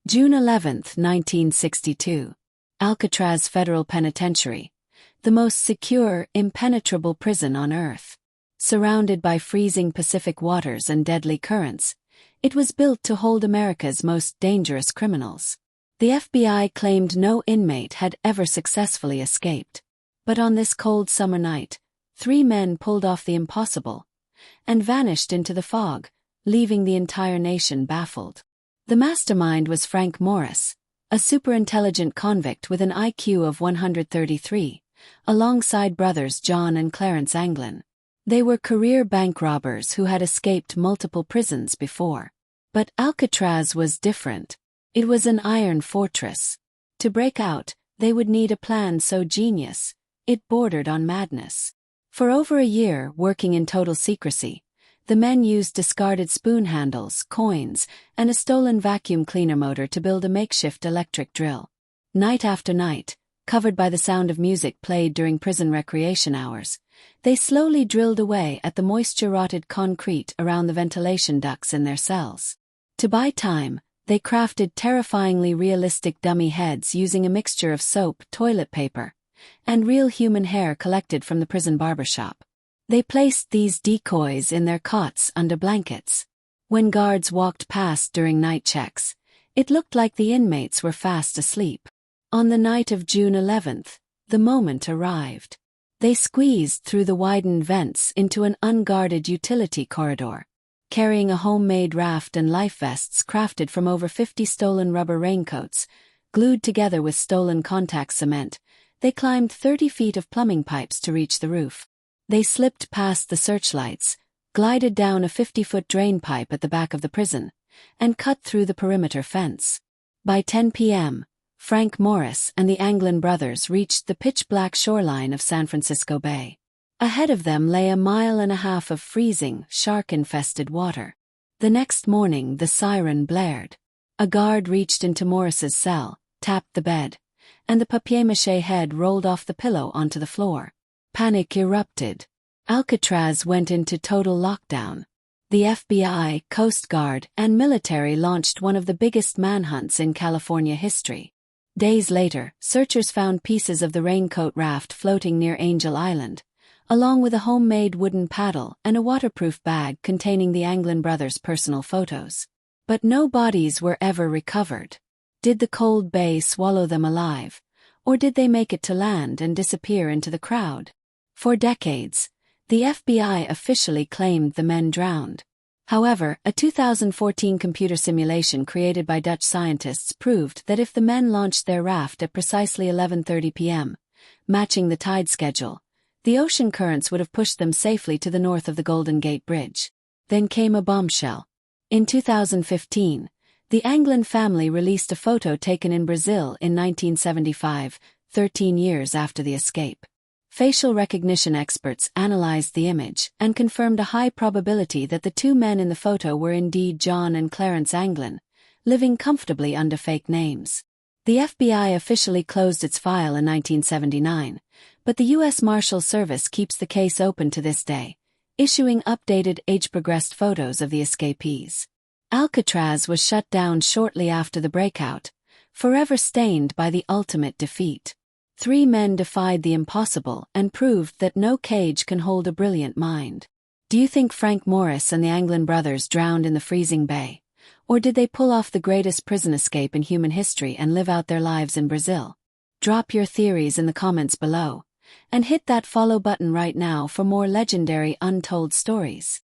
June 11, 1962. Alcatraz Federal Penitentiary, the most secure, impenetrable prison on Earth. Surrounded by freezing Pacific waters and deadly currents, it was built to hold America's most dangerous criminals. The FBI claimed no inmate had ever successfully escaped. But on this cold summer night, 3 men pulled off the impossible and vanished into the fog, leaving the entire nation baffled. The mastermind was Frank Morris, a superintelligent convict with an IQ of 133, alongside brothers John and Clarence Anglin. They were career bank robbers who had escaped multiple prisons before. But Alcatraz was different. It was an iron fortress. To break out, they would need a plan so genius, it bordered on madness. For over a year, working in total secrecy, the men used discarded spoon handles, coins, and a stolen vacuum cleaner motor to build a makeshift electric drill. Night after night, covered by the sound of music played during prison recreation hours, they slowly drilled away at the moisture-rotted concrete around the ventilation ducts in their cells. To buy time, they crafted terrifyingly realistic dummy heads using a mixture of soap, toilet paper, and real human hair collected from the prison barbershop. They placed these decoys in their cots under blankets. When guards walked past during night checks, it looked like the inmates were fast asleep. On the night of June 11th, the moment arrived. They squeezed through the widened vents into an unguarded utility corridor. Carrying a homemade raft and life vests crafted from over 50 stolen rubber raincoats, glued together with stolen contact cement, they climbed 30 feet of plumbing pipes to reach the roof. They slipped past the searchlights, glided down a 50-foot drain pipe at the back of the prison, and cut through the perimeter fence. By 10 p.m., Frank Morris and the Anglin brothers reached the pitch-black shoreline of San Francisco Bay. Ahead of them lay a mile and a half of freezing, shark-infested water. The next morning the siren blared. A guard reached into Morris's cell, tapped the bed, and the papier-mâché head rolled off the pillow onto the floor. Panic erupted. Alcatraz went into total lockdown. The FBI, Coast Guard, and military launched one of the biggest manhunts in California history. Days later, searchers found pieces of the raincoat raft floating near Angel Island, along with a homemade wooden paddle and a waterproof bag containing the Anglin brothers' personal photos. But no bodies were ever recovered. Did the cold bay swallow them alive, or did they make it to land and disappear into the crowd? For decades, the FBI officially claimed the men drowned. However, a 2014 computer simulation created by Dutch scientists proved that if the men launched their raft at precisely 11:30 p.m., matching the tide schedule, the ocean currents would have pushed them safely to the north of the Golden Gate Bridge. Then came a bombshell. In 2015, the Anglin family released a photo taken in Brazil in 1975, 13 years after the escape. Facial recognition experts analyzed the image and confirmed a high probability that the 2 men in the photo were indeed John and Clarence Anglin, living comfortably under fake names. The FBI officially closed its file in 1979, but the U.S. Marshal Service keeps the case open to this day, issuing updated age-progressed photos of the escapees. Alcatraz was shut down shortly after the breakout, forever stained by the ultimate defeat. 3 men defied the impossible and proved that no cage can hold a brilliant mind. Do you think Frank Morris and the Anglin brothers drowned in the freezing bay? Or did they pull off the greatest prison escape in human history and live out their lives in Brazil? Drop your theories in the comments below, and hit that follow button right now for more legendary untold stories.